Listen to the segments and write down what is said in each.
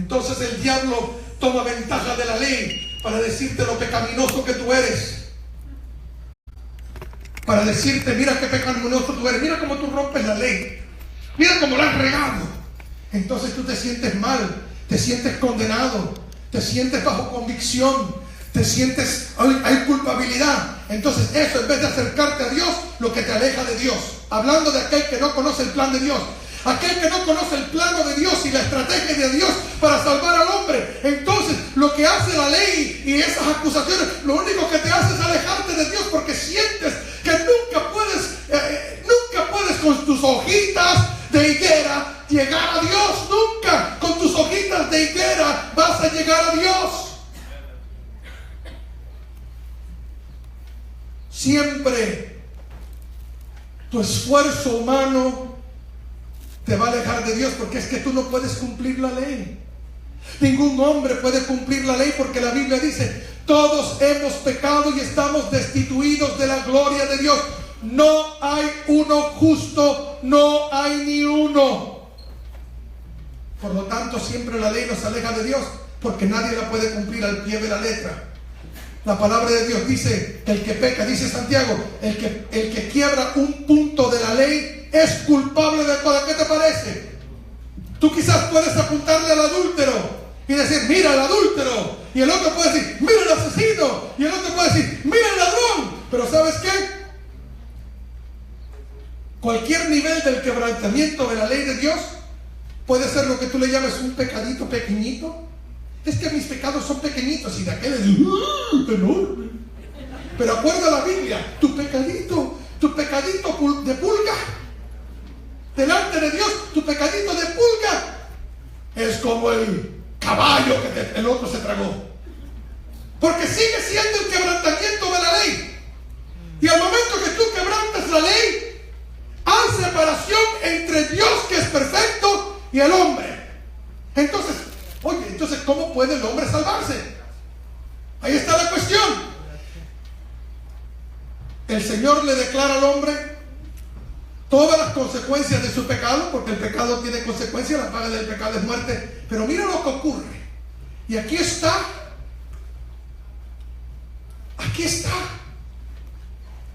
Entonces el diablo toma ventaja de la ley para decirte lo pecaminoso que tú eres. Para decirte, mira qué pecaminoso tú eres, mira cómo tú rompes la ley, mira cómo la has regado. Entonces tú te sientes mal, te sientes condenado, te sientes bajo convicción, te sientes, hay culpabilidad. Entonces eso, en vez de acercarte a Dios, lo que te aleja de Dios. Hablando de aquel que no conoce el plan de Dios, aquel que no conoce el plano de Dios y la estrategia de Dios para salvar al hombre. Entonces lo que hace la ley y esas acusaciones, lo único que te hace es alejarte de Dios, porque sientes que nunca puedes con tus hojitas de higuera llegar a Dios. Nunca con tus hojitas de higuera vas a llegar a Dios. Siempre tu esfuerzo humano te va a alejar de Dios, porque es que tú no puedes cumplir la ley. Ningún hombre puede cumplir la ley, porque la Biblia dice: todos hemos pecado y estamos destituidos de la gloria de Dios. No hay uno justo, no hay ni uno. Por lo tanto, siempre la ley nos aleja de Dios, porque nadie la puede cumplir al pie de la letra. La palabra de Dios dice que el que peca, dice Santiago, el que quiebra un punto de la ley es culpable de todo. ¿Qué te parece? Tú quizás puedes apuntarle al adúltero y decir, mira el adúltero, y el otro puede decir, mira el asesino, y el otro puede decir, mira el ladrón. Pero ¿sabes qué? Cualquier nivel del quebrantamiento de la ley de Dios puede ser lo que tú le llames un pecadito pequeñito. Es que mis pecados son pequeñitos, y de aquel es enorme. Pero acuerda la Biblia, tu pecadito de pulga, delante de Dios, tu pecadito de pulga es como el caballo que el otro se tragó. Porque sigue siendo el quebrantamiento de la ley. Y al momento que tú quebrantas la ley, hay separación entre Dios, que es perfecto, y el hombre. Entonces, ¿cómo puede el hombre salvarse? Ahí está la cuestión. El Señor le declara al hombre todas las consecuencias de su pecado, porque el pecado tiene consecuencias, la paga del pecado es muerte. Pero mira lo que ocurre. Y aquí está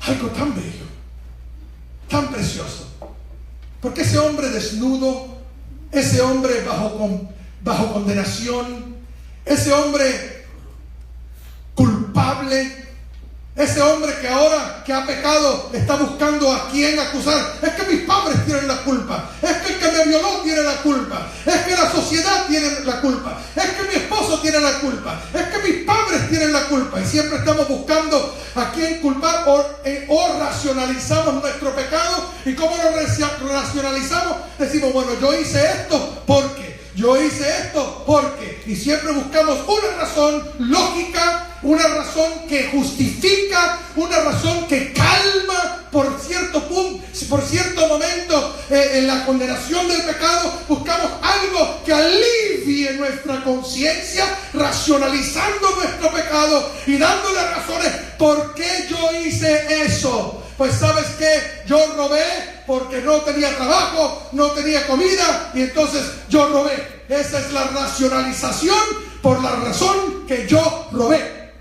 algo tan bello, tan precioso. Porque ese hombre desnudo, ese hombre bajo condenación, ese hombre culpable, ese hombre que ahora que ha pecado está buscando a quién acusar. Es que mis padres tienen la culpa, es que el que me violó tiene la culpa, es que la sociedad tiene la culpa, es que mi esposo tiene la culpa, es que mis padres tienen la culpa. Y siempre estamos buscando a quién culpar, o racionalizamos nuestro pecado. ¿Y cómo lo racionalizamos? Decimos, bueno, yo hice esto porque, y siempre buscamos una razón lógica, una razón que justifica, una razón que calma por cierto punto, por cierto momento en la condenación del pecado. Buscamos algo que alivie nuestra conciencia, racionalizando nuestro pecado y dándole razones. ¿Por qué yo hice eso? Pues ¿sabes qué? Yo robé porque no tenía trabajo, no tenía comida, y entonces yo robé. Esa es la racionalización, por la razón que yo robé.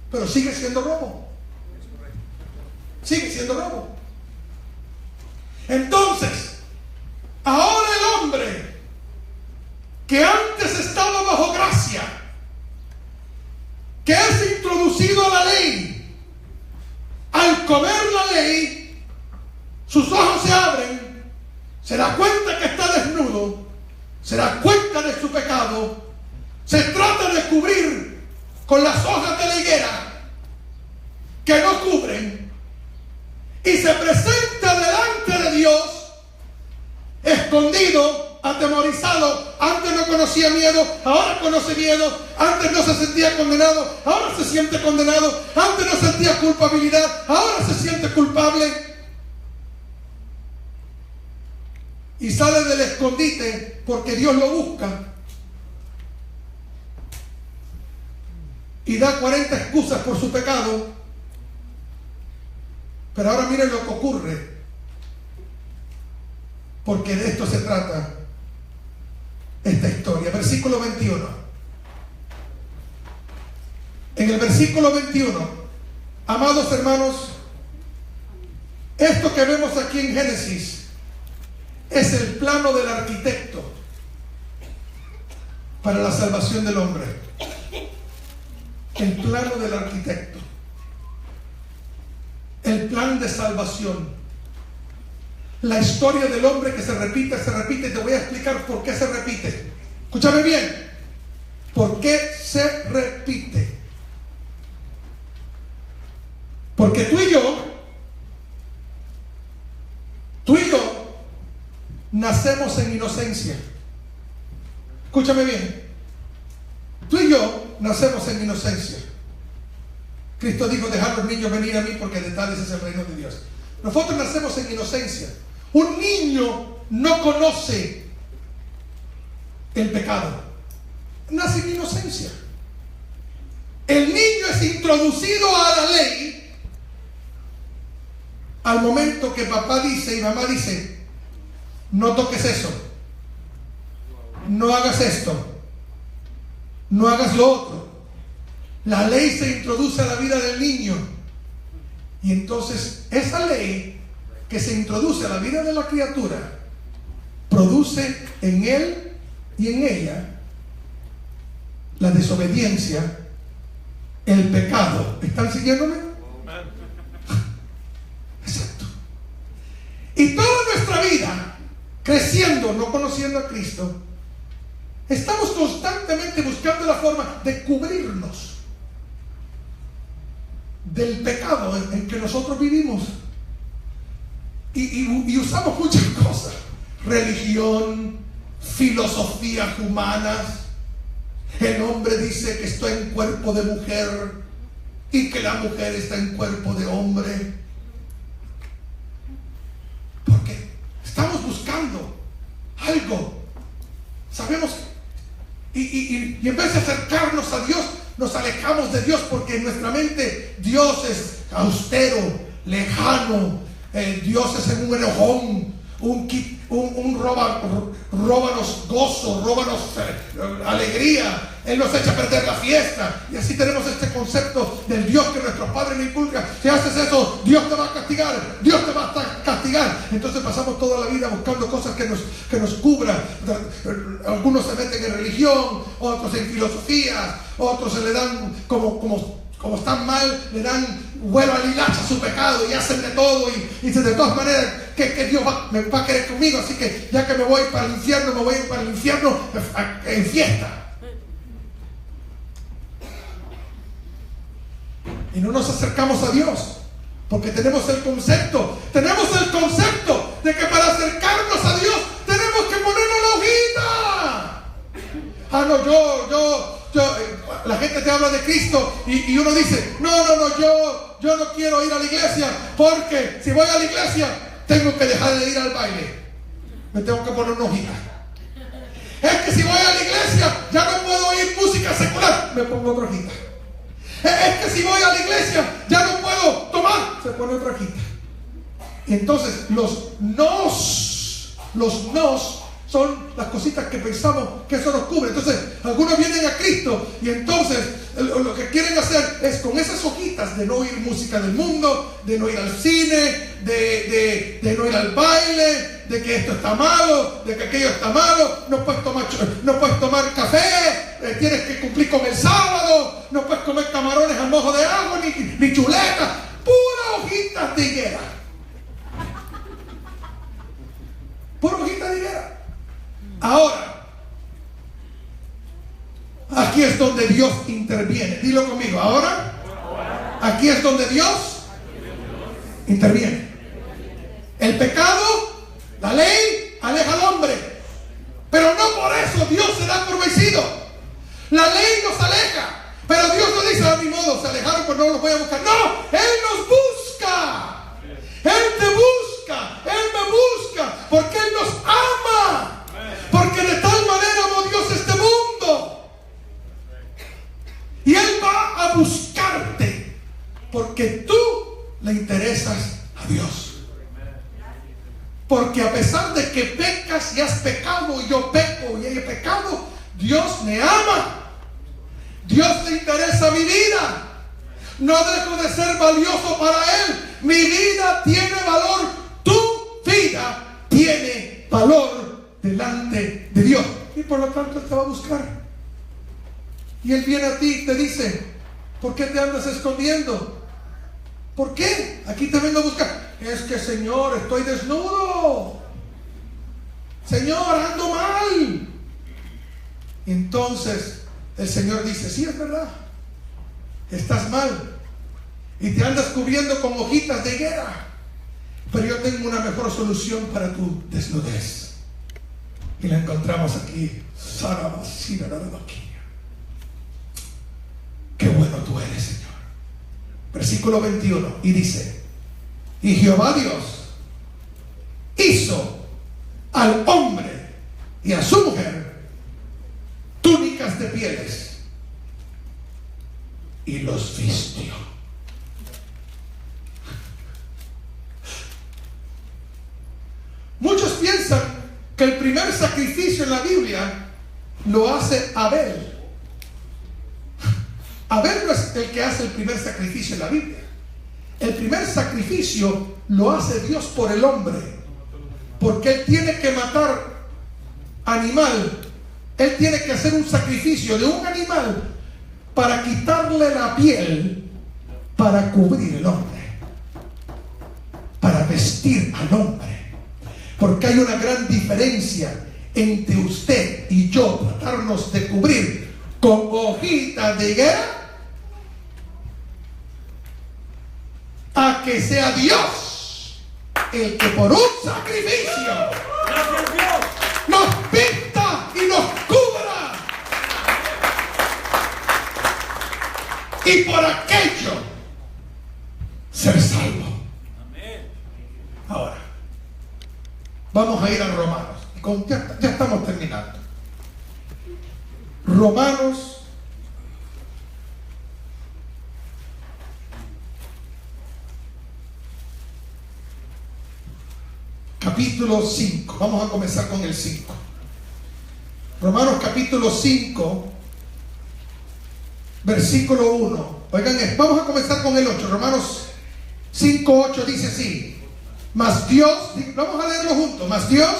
Pero sigue siendo robo. Sigue siendo robo. Entonces, ahora el hombre que antes estaba bajo gracia, que es introducido a la ley, al comer la ley, sus ojos se abren, se da cuenta que está desnudo, se da cuenta de su pecado, se trata de cubrir con las hojas de la higuera que no cubren, y se presenta delante de Dios escondido, atemorizado. Antes no conocía miedo, ahora conoce miedo. Antes no se sentía condenado, ahora se siente condenado. Antes no sentía culpabilidad, ahora se siente culpable. Y sale del escondite porque Dios lo busca, y da 40 excusas por su pecado. Pero ahora miren lo que ocurre, porque de esto se trata esta historia. versículo 21. En el versículo 21, amados hermanos, esto que vemos aquí en Génesis es el plano del arquitecto para la salvación del hombre. El plano del arquitecto. El plan de salvación. La historia del hombre que se repite. Te voy a explicar por qué se repite. Escúchame bien. ¿Por qué se repite? Porque tú y yo nacemos en inocencia. Escúchame bien. Tú y yo nacemos en inocencia. Cristo dijo: dejad a los niños venir a mí, porque de tales es el reino de Dios. Nosotros nacemos en inocencia. Un niño no conoce el pecado. Nace en inocencia. El niño es introducido a la ley al momento que papá dice y mamá dice: no toques eso, no hagas esto, no hagas lo otro. La ley se introduce a la vida del niño, y entonces esa ley que se introduce a la vida de la criatura produce en él y en ella la desobediencia, el pecado. ¿Están siguiéndome? Exacto. Y toda nuestra vida, creciendo, no conociendo a Cristo, estamos constantemente buscando la forma de cubrirnos del pecado en que nosotros vivimos. Y usamos muchas cosas: religión, filosofías humanas. El hombre dice que está en cuerpo de mujer y que la mujer está en cuerpo de hombre. Porque estamos buscando algo. Sabemos y en vez de acercarnos a Dios, nos alejamos de Dios, porque en nuestra mente Dios es austero, lejano. Dios es en un enojón, róbanos gozo, róbanos alegría. Él nos echa a perder la fiesta. Y así tenemos este concepto del Dios que nuestros padres nos inculcan. Si haces eso, Dios te va a castigar, Dios te va a castigar. Entonces pasamos toda la vida buscando cosas que nos cubran. Algunos se meten en religión, otros en filosofías, otros se le dan como están mal, le dan vuelo al hilacha a su pecado y hacen de todo, y dicen: de todas maneras que Dios me va a querer conmigo, así que ya que me voy para el infierno, me voy para el infierno en fiesta. Y no nos acercamos a Dios porque tenemos el concepto de que para acercarnos a Dios tenemos que ponernos la hojita. La gente te habla de Cristo y uno dice: yo no quiero ir a la iglesia, porque si voy a la iglesia tengo que dejar de ir al baile, me tengo que poner una hojita. Es que si voy a la iglesia ya no puedo oír música secular, me pongo otra hojita. Es que si voy a la iglesia ya no puedo tomar, se pone otra hojita. Y entonces los nos son las cositas que pensamos que eso nos cubre. Entonces algunos vienen a Cristo y entonces lo que quieren hacer es, con esas hojitas, de no oír música del mundo, de no ir al cine, de no ir al baile, de que esto está malo, de que aquello está malo, no puedes tomar café, tienes que cumplir con el sábado, no puedes comer camarones al mojo de agua, ni chuletas, pura hojita de higuera. Pura hojita de higuera. Ahora, aquí es donde Dios interviene. Dilo conmigo. Ahora, aquí es donde Dios interviene. El pecado, la ley, aleja al hombre, pero no por eso Dios se da por vencido. La ley nos aleja, pero Dios no dice: a mi modo se alejaron, pues no los voy a buscar. No, Él nos busca. Él te busca, Él me busca, porque Él nos ama. Porque de tal manera amó Dios este mundo. Y Él va a buscarte porque tú le interesas a Dios. Porque a pesar de que pecas y has pecado, y yo peco y he pecado, Dios me ama. Dios le interesa mi vida. No dejo de ser valioso para Él. Mi vida tiene valor. Tu vida tiene valor delante de Dios. Y por lo tanto Él te va a buscar. Y Él viene a ti y te dice: ¿por qué te andas escondiendo? ¿Por qué? Aquí te vengo a buscar. Es que, Señor, estoy desnudo. Señor, ando mal. Y entonces el Señor dice: sí, es verdad, estás mal y te andas cubriendo con hojitas de higuera, pero yo tengo una mejor solución para tu desnudez. Y la encontramos aquí. Qué bueno tú eres, Señor. Versículo 21, y dice: y Jehová Dios hizo al hombre y a su mujer túnicas de pieles y los vistió. Muchos piensan que el primer sacrificio en la Biblia lo hace Abel. Abel no es el que hace el primer sacrificio en la Biblia. El primer sacrificio lo hace Dios por el hombre, porque Él tiene que matar animal. Él tiene que hacer un sacrificio de un animal para quitarle la piel, para cubrir el hombre, para vestir al hombre. Porque hay una gran diferencia entre usted y yo tratarnos de cubrir con hojitas de higuera, a que sea Dios el que por un sacrificio nos pinta y nos cubra, y por aquello ser salvo. Ahora vamos a ir a Romanos. Ya estamos terminando. Romanos capítulo 5. Vamos a comenzar con el 5. Romanos capítulo 5, versículo 1. Oigan, vamos a comenzar con el 8. Romanos 5, 8 dice así: mas Dios, vamos a leerlo juntos. Mas Dios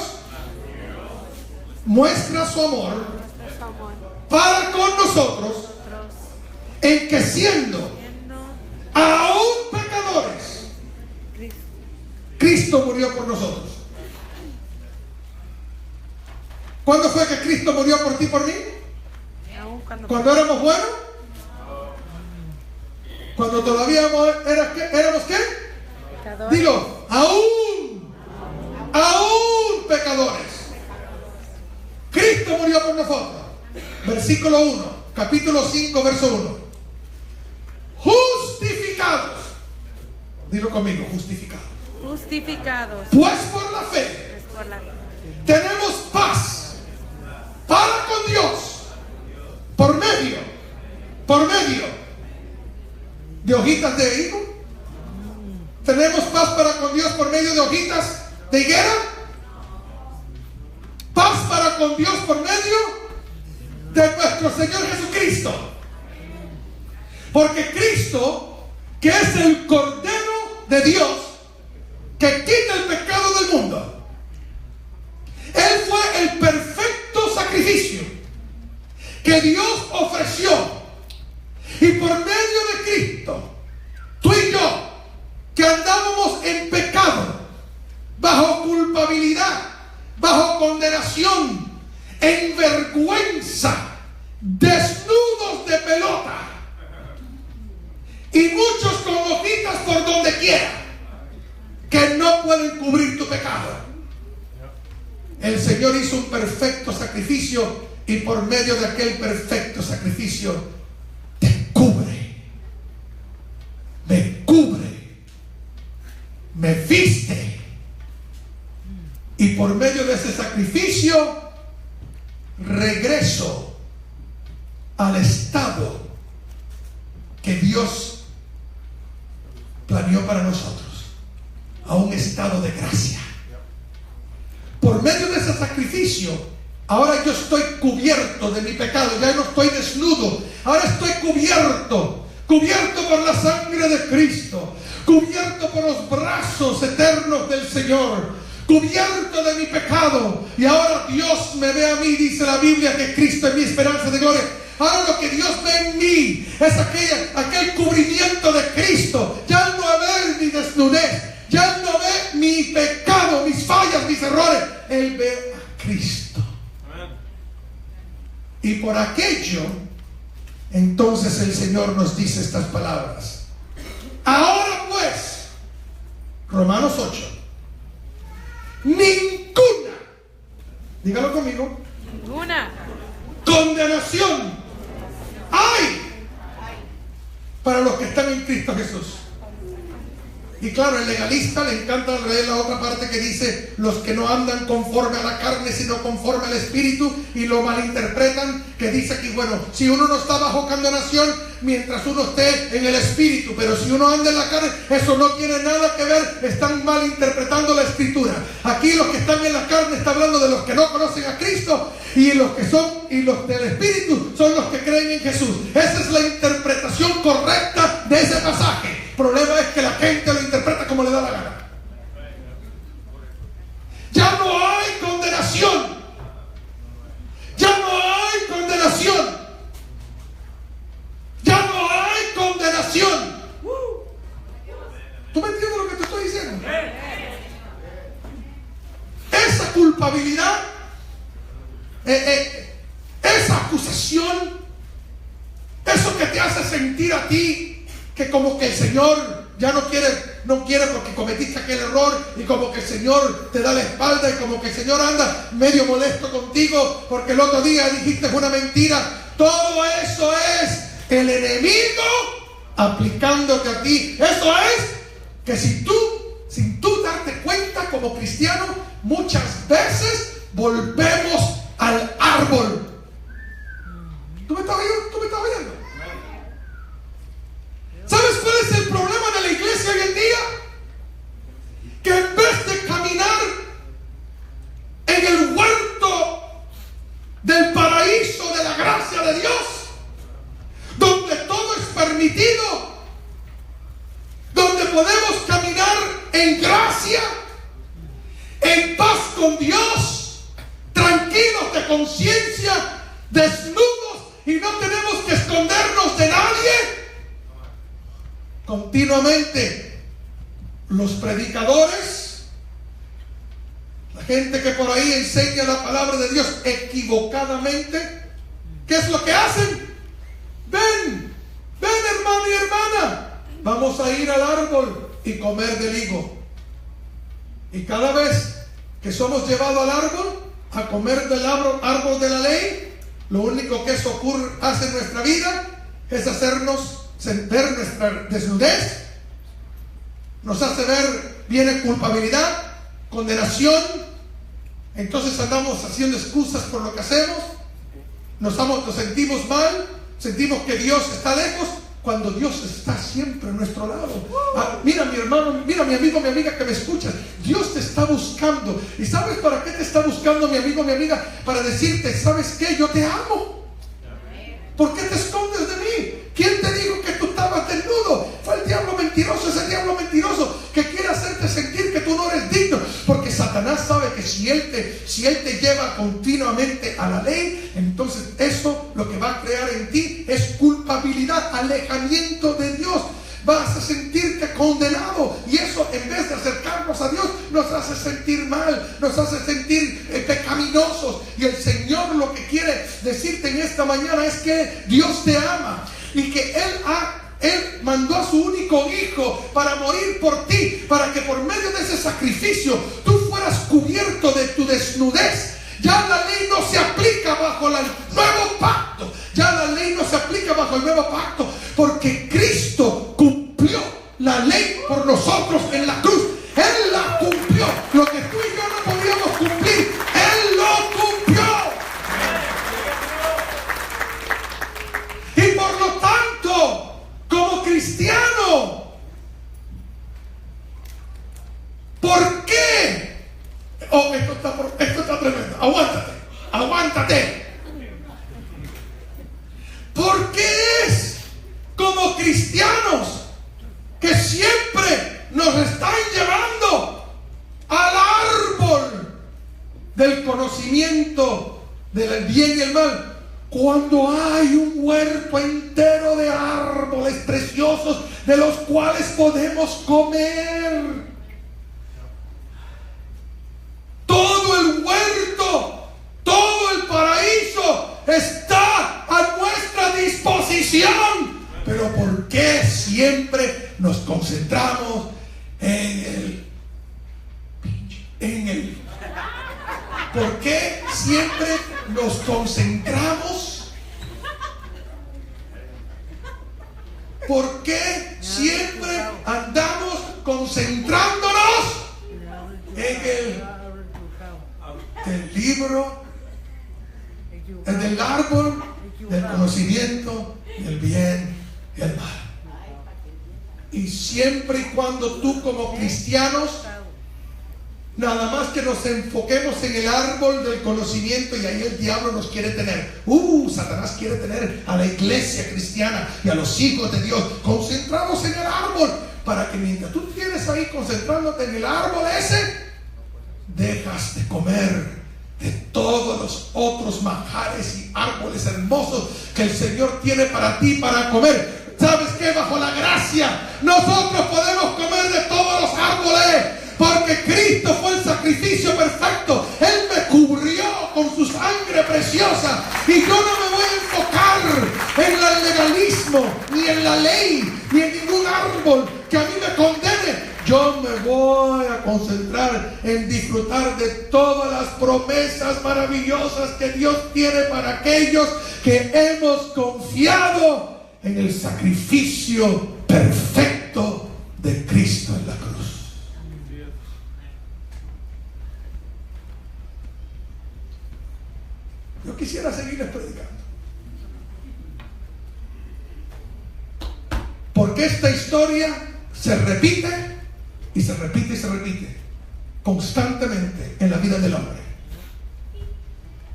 muestra su amor para con nosotros, en que siendo aún pecadores, Cristo murió por nosotros. ¿Cuándo fue que Cristo murió por ti y por mí? ¿Cuando éramos buenos? ¿Cuando todavía éramos qué? Pecadores. Digo, aún pecadores. Cristo murió por nosotros. Versículo 1, capítulo 5, verso 1. Justificados. Dilo conmigo, justificados. Justificados. Pues por la fe tenemos paz para con Dios por medio de hojitas de higo. Tenemos paz para con Dios por medio de hojitas de higuera. Paz para con Dios por medio de nuestro Señor Jesucristo. Porque Cristo, que es el Cordero de Dios, que quita el pecado del mundo, Él fue el perfecto sacrificio que Dios ofreció. Y por medio de Cristo, tú y yo, que andábamos en pecado, bajo culpabilidad, bajo condenación, en vergüenza, desnudos de pelota, y muchos con hojitas por donde quiera, que no pueden cubrir tu pecado. El Señor hizo un perfecto sacrificio, y por medio de aquel perfecto sacrificio te cubre, me viste, y por medio de ese sacrificio regreso al estado que Dios planeó para nosotros, a un estado de gracia. Por medio de ese sacrificio Ahora yo estoy cubierto de mi pecado, ya no estoy desnudo, ahora estoy cubierto por la sangre de Cristo, cubierto por los brazos eternos del Señor, cubierto de mi pecado. Y ahora Dios me ve a mí, dice la Biblia, que Cristo es mi esperanza de gloria. Ahora lo que Dios ve en mí es aquel cubrimiento de Cristo. Ya no ve mi desnudez, ya no ve mi pecado, mis fallas, mis errores. Él ve a Cristo. Y por aquello, entonces el Señor nos dice estas palabras. Ahora pues, Romanos 8, ninguna, dígalo conmigo, ninguna condenación hay para los que están en Cristo Jesús. Y claro, el legalista le encanta leer la otra parte que dice los que no andan conforme a la carne sino conforme al Espíritu, y lo malinterpretan, que dice que bueno, si uno no está bajo condenación mientras uno esté en el Espíritu, pero si uno anda en la carne, eso no tiene nada que ver, están malinterpretando la Escritura. Aquí los que están en la carne está hablando de los que no conocen a Cristo, y los del Espíritu son los que creen en Jesús. Esa es la interpretación correcta de ese pasaje. El problema es que la gente lo interpreta como le da la gana. Ya no hay condenación. Ya no hay condenación. Ya no hay condenación. ¿Tú me entiendes lo que te estoy diciendo? Esa culpabilidad, esa acusación, eso que te hace sentir a ti que como que el Señor ya no quiere porque cometiste aquel error, y como que el Señor te da la espalda, y como que el Señor anda medio molesto contigo porque el otro día dijiste una mentira. Todo eso es el enemigo aplicándote a ti. Eso es que sin tú darte cuenta como cristiano, muchas veces volvemos al árbol. ¿Tú me estás oyendo? ¿Sabes cuál es el problema de la iglesia hoy en día? Que en vez de caminar en el huerto del paraíso de la gracia de Dios, donde todo es permitido, donde podemos caminar en gracia, en paz con Dios, tranquilos de conciencia, desnudos, y no tenemos que escondernos de nadie. Continuamente los predicadores, la gente que por ahí enseña la palabra de Dios equivocadamente, ¿qué es lo que hacen? Ven hermano y hermana, vamos a ir al árbol y comer del higo. Y cada vez que somos llevados al árbol a comer del árbol de la ley, lo único que eso hace en nuestra vida es hacernos ver nuestra desnudez, nos hace ver, viene culpabilidad, condenación. Entonces andamos haciendo excusas por lo que hacemos, nos sentimos mal, sentimos que Dios está lejos, cuando Dios está siempre a nuestro lado. Mira mi hermano, mira mi amigo, mi amiga que me escuchas, Dios te está buscando. ¿Y sabes para qué te está buscando, mi amigo, mi amiga? Para decirte, ¿sabes qué? Yo te amo. ¿Por qué te escondes de mí? ¿Quién te dijo que tú estabas desnudo? Fue el diablo mentiroso, ese diablo mentiroso que quiere hacerte sentir que tú no eres digno. Porque Satanás sabe que si él te lleva continuamente a la ley, entonces eso lo que va a crear en ti es culpabilidad, alejamiento de Dios. Vas a sentirte condenado, y eso, en vez de acercarnos a Dios, nos hace sentir mal, nos hace sentir pecaminosos. Y el Señor lo que quiere decirte en esta mañana es que Dios te ama, y que Él mandó a su único hijo para morir por ti, para que por medio de ese sacrificio tú fueras cubierto de tu desnudez. Ya la ley no se aplica bajo el nuevo pacto. Ya la ley no se aplica bajo el nuevo pacto, porque Cristo cumplió la ley por nosotros en la cruz. Él la cumplió. Lo que tú y yo no podíamos cumplir, Él lo cumplió. Y por lo tanto, como cristiano, ¿por qué? Oh, esto está tremendo. Aguántate. levántate. ¿Por qué es como cristianos que siempre nos están llevando al árbol del conocimiento del bien y el mal, cuando hay un huerto entero de árboles preciosos de los cuales podemos comer? Todo el huerto, todo el paraíso está a nuestra disposición. Pero ¿por qué siempre nos concentramos en el ¿por qué siempre nos concentramos? ¿Por qué siempre andamos concentrándonos en el libro, en el árbol del conocimiento del bien y el mal? Y siempre y cuando tú como cristianos nada más que nos enfoquemos en el árbol del conocimiento, y ahí el diablo nos quiere tener. Satanás quiere tener a la iglesia cristiana y a los hijos de Dios concentrados en el árbol, para que mientras tú tienes ahí concentrándote en el árbol ese, dejas de comer de todos los otros manjares y árboles hermosos que el Señor tiene para ti para comer. ¿Sabes qué? Bajo la gracia nosotros podemos comer de todos los árboles, porque Cristo fue el sacrificio perfecto. Él me cubrió con su sangre preciosa, y yo no me voy a enfocar en el legalismo, ni en la ley, ni en ningún árbol que a mí me condene. Yo me voy a concentrar en disfrutar de todas las promesas maravillosas que Dios tiene para aquellos que hemos confiado en el sacrificio perfecto de Cristo en la cruz. Yo quisiera seguirles predicando, porque esta historia se repite y se repite y se repite constantemente en la vida del hombre.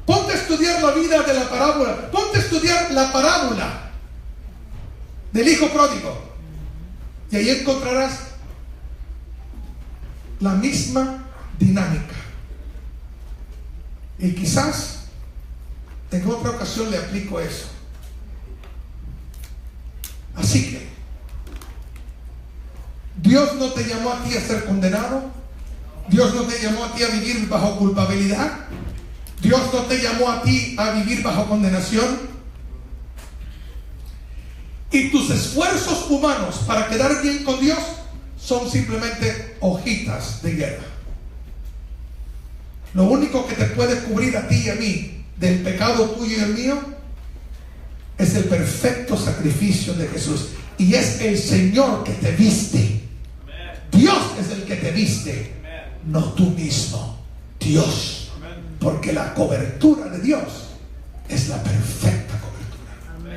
Ponte a estudiar la vida de la parábola, ponte a estudiar la parábola del hijo pródigo, y ahí encontrarás la misma dinámica. Y quizás en otra ocasión le aplico eso. Así que Dios no te llamó a ti a ser condenado. Dios no te llamó a ti a vivir bajo culpabilidad. Dios no te llamó a ti a vivir bajo condenación. Y tus esfuerzos humanos para quedar bien con Dios son simplemente hojitas de hierba. Lo único que te puede cubrir a ti y a mí del pecado tuyo y el mío es el perfecto sacrificio de Jesús. Y es el Señor que te viste. Dios es el que te viste, no tú mismo. Dios. Porque la cobertura de Dios es la perfecta cobertura.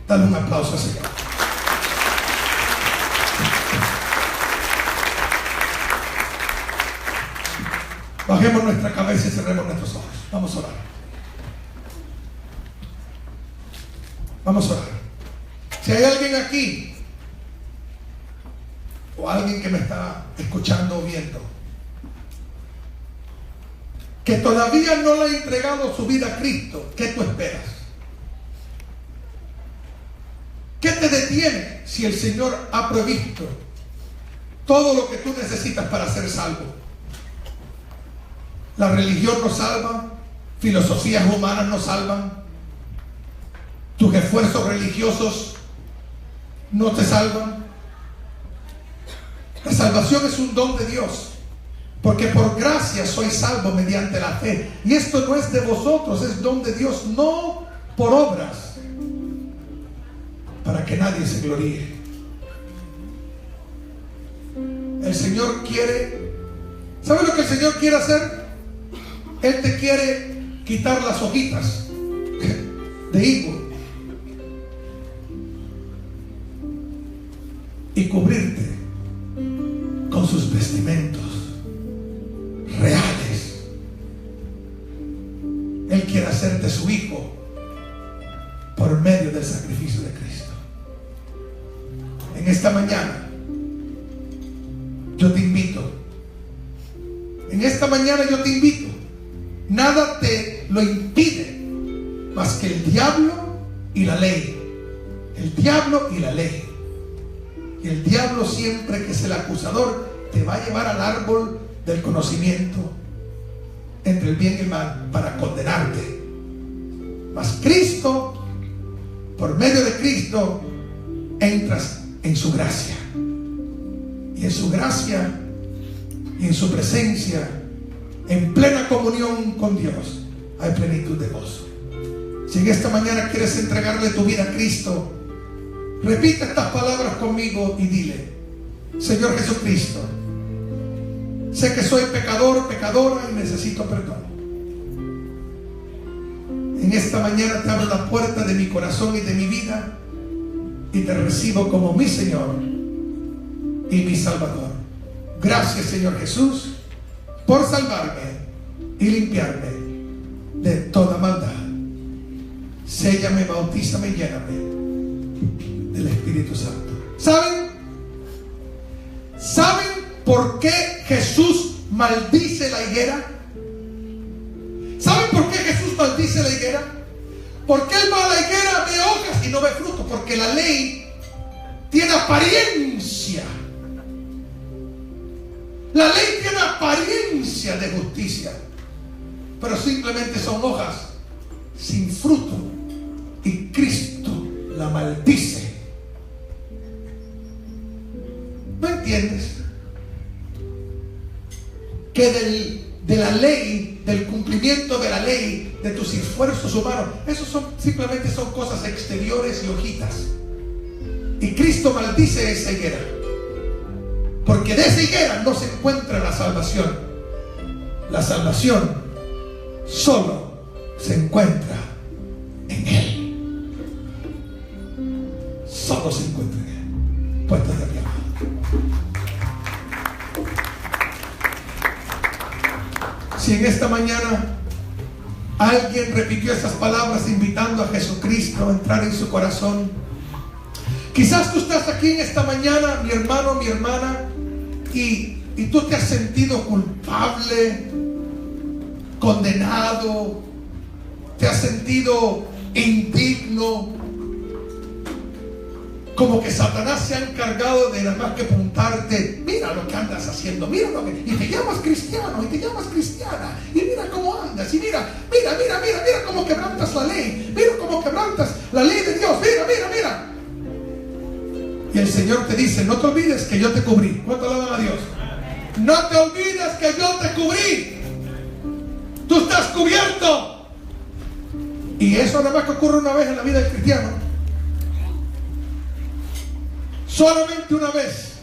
Dale un aplauso al Señor. Bajemos nuestra cabeza y cerremos nuestros ojos. Vamos a orar. Vamos a orar. Si hay alguien aquí, o alguien que me está escuchando o viendo, que todavía no le ha entregado su vida a Cristo, ¿qué tú esperas? ¿Qué te detiene si el Señor ha provisto todo lo que tú necesitas para ser salvo? La religión no salva, filosofías humanas no salvan, tus esfuerzos religiosos no te salvan. La salvación es un don de Dios, porque por gracia soy salvo mediante la fe, y esto no es de vosotros, es don de Dios, no por obras, para que nadie se gloríe. El Señor quiere, ¿sabe lo que el Señor quiere hacer? Él te quiere quitar las hojitas de higo y cubrirte con sus vestimentos reales. Él quiere hacerte su hijo por medio del sacrificio de Cristo. En esta mañana yo te invito. En esta mañana yo te invito. Nada te lo impide más que el diablo y la ley. El diablo y la ley. Y el diablo, siempre que es el acusador, te va a llevar al árbol del conocimiento entre el bien y el mal para condenarte. Mas Cristo, por medio de Cristo, entras en su gracia. Y en su gracia y en su presencia, en plena comunión con Dios, hay plenitud de gozo. Si en esta mañana quieres entregarle tu vida a Cristo, repite estas palabras conmigo y dile: Señor Jesucristo, sé que soy pecador, pecadora y necesito perdón. En esta mañana te abro la puerta de mi corazón y de mi vida y te recibo como mi Señor y mi Salvador. Gracias, Señor Jesús, por salvarme y limpiarme de toda maldad. Séllame, bautízame y lléname del Espíritu Santo. ¿Saben por qué Jesús maldice la higuera? ¿Saben por qué Jesús maldice la higuera? Porque Él va a la higuera, ve hojas y no ve fruto. Porque la ley tiene apariencia. La ley tiene apariencia de justicia, pero simplemente son hojas sin fruto. Y Cristo la maldice. ¿No entiendes? Que de la ley, del cumplimiento de la ley, de tus esfuerzos humanos, esos simplemente son cosas exteriores y hojitas. Y Cristo maldice esa higuera, porque de esa higuera no se encuentra la salvación. La salvación solo se encuentra en Él. Solo se encuentra en Él. Puestos de pie. Si en esta mañana alguien repitió esas palabras invitando a Jesucristo a entrar en su corazón, quizás tú estás aquí en esta mañana, mi hermano, mi hermana, y tú te has sentido culpable, condenado, te has sentido indigno, como que Satanás se ha encargado de nada más que apuntarte. Mira lo que andas haciendo, mira lo que, y te llamas cristiano, y te llamas cristiana, y mira cómo andas, y mira cómo quebrantas la ley, mira cómo quebrantas la ley de Dios, mira. Y el Señor te dice: no te olvides que yo te cubrí. ¿Cuánto alaban a Dios? No te olvides que yo te cubrí. Tú estás cubierto. Y eso nada más que ocurre una vez en la vida del cristiano. Solamente una vez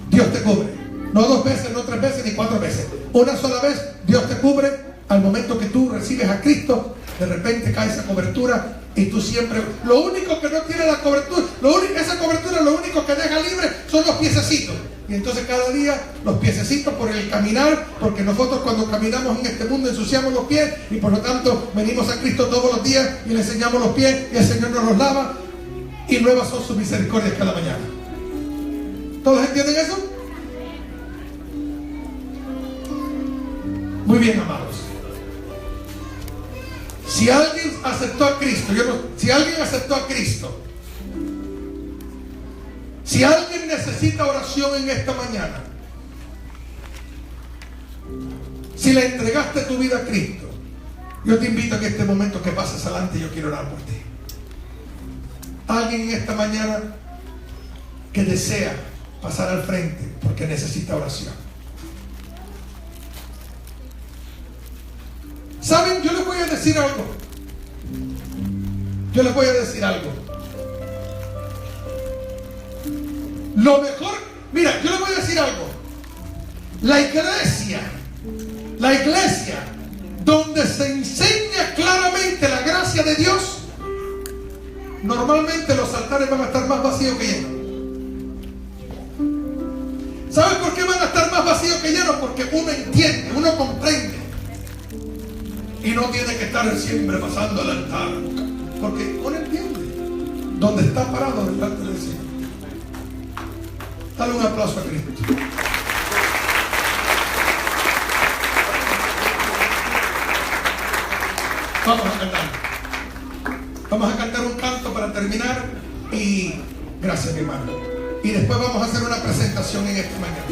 Dios te cubre. No 2 veces, no 3 veces, ni 4 veces. Una sola vez Dios te cubre. Al momento que tú recibes a Cristo, de repente cae esa cobertura. Y tú siempre, lo único que no tiene la cobertura, esa cobertura lo único que deja libre son los piececitos. Y entonces cada día los piececitos por el caminar, porque nosotros cuando caminamos en este mundo ensuciamos los pies, y por lo tanto venimos a Cristo todos los días y le enseñamos los pies y el Señor nos los lava, y nuevas son sus misericordias cada mañana. ¿Todos entienden eso? Muy bien, amados. Si alguien aceptó a Cristo, si alguien necesita oración en esta mañana, si le entregaste tu vida a Cristo, yo te invito a que este momento que pases adelante, yo quiero orar por ti. Alguien en esta mañana que desea pasar al frente porque necesita oración. ¿Saben? Yo les voy a decir algo. Lo mejor, mira, yo les voy a decir algo. La iglesia donde se enseña claramente la gracia de Dios, normalmente los altares van a estar más vacíos que llenos. ¿Saben por qué van a estar más vacíos que llenos? Porque uno entiende, uno comprende. Y no tiene que estar siempre pasando al altar, porque uno entiende dónde está parado delante del Señor. Dale un aplauso a Cristo. Vamos a cantar. Vamos a cantar un canto para terminar. Y gracias, mi hermano. Y después vamos a hacer una presentación en esta mañana.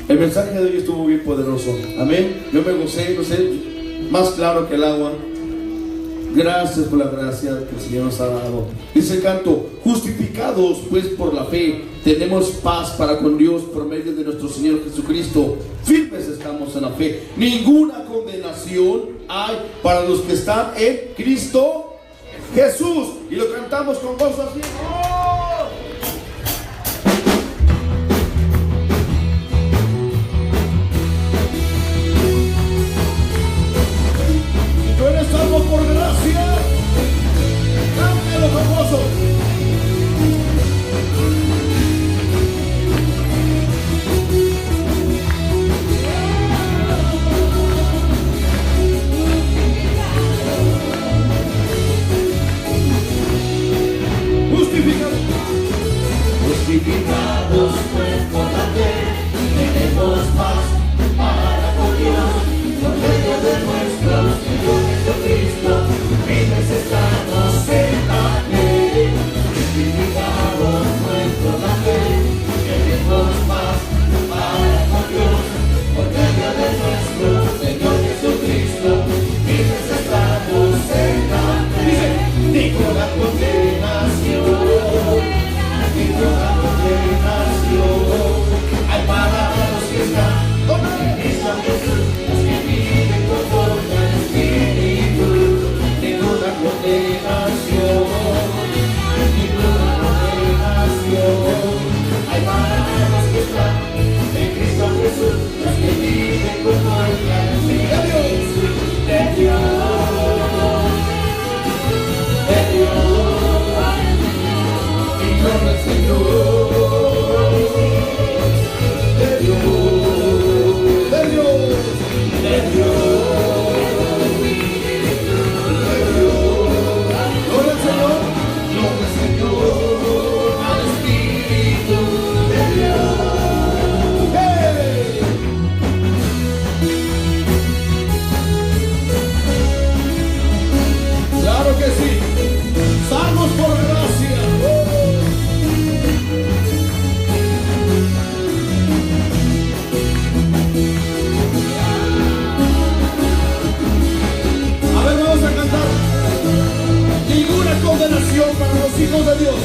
El mensaje de hoy estuvo bien poderoso. Amén. Yo me gocé, más claro que el agua. Gracias por la gracia que el Señor nos ha dado. Dice el canto: justificados pues por la fe, tenemos paz para con Dios por medio de nuestro Señor Jesucristo. Firmes estamos en la fe. Ninguna condenación hay para los que están en Cristo Jesús. Y lo cantamos con gozo así. ¡Oh! Si tú eres salvo por gracia, cántalo con gozo. Justificados pues por la fe, tenemos paz para con Dios, por medio de nuestro Señor Jesucristo, firmes estamos en la fe. Justificados pues por la fe, tenemos paz para con Dios, por medio de nuestro Señor Jesucristo, firmes estamos en la fe. Ninguna condenación, ninguna condenación hay para los que están en Cristo Jesús, los que viven conforme al Espíritu. Ninguna condenación, ninguna condenación hay para los que están en Cristo Jesús, los que viven conforme al Espíritu de Dios. Claro que sí, salvos por gracia. A ver, vamos a cantar. Ninguna condenación para los hijos de Dios.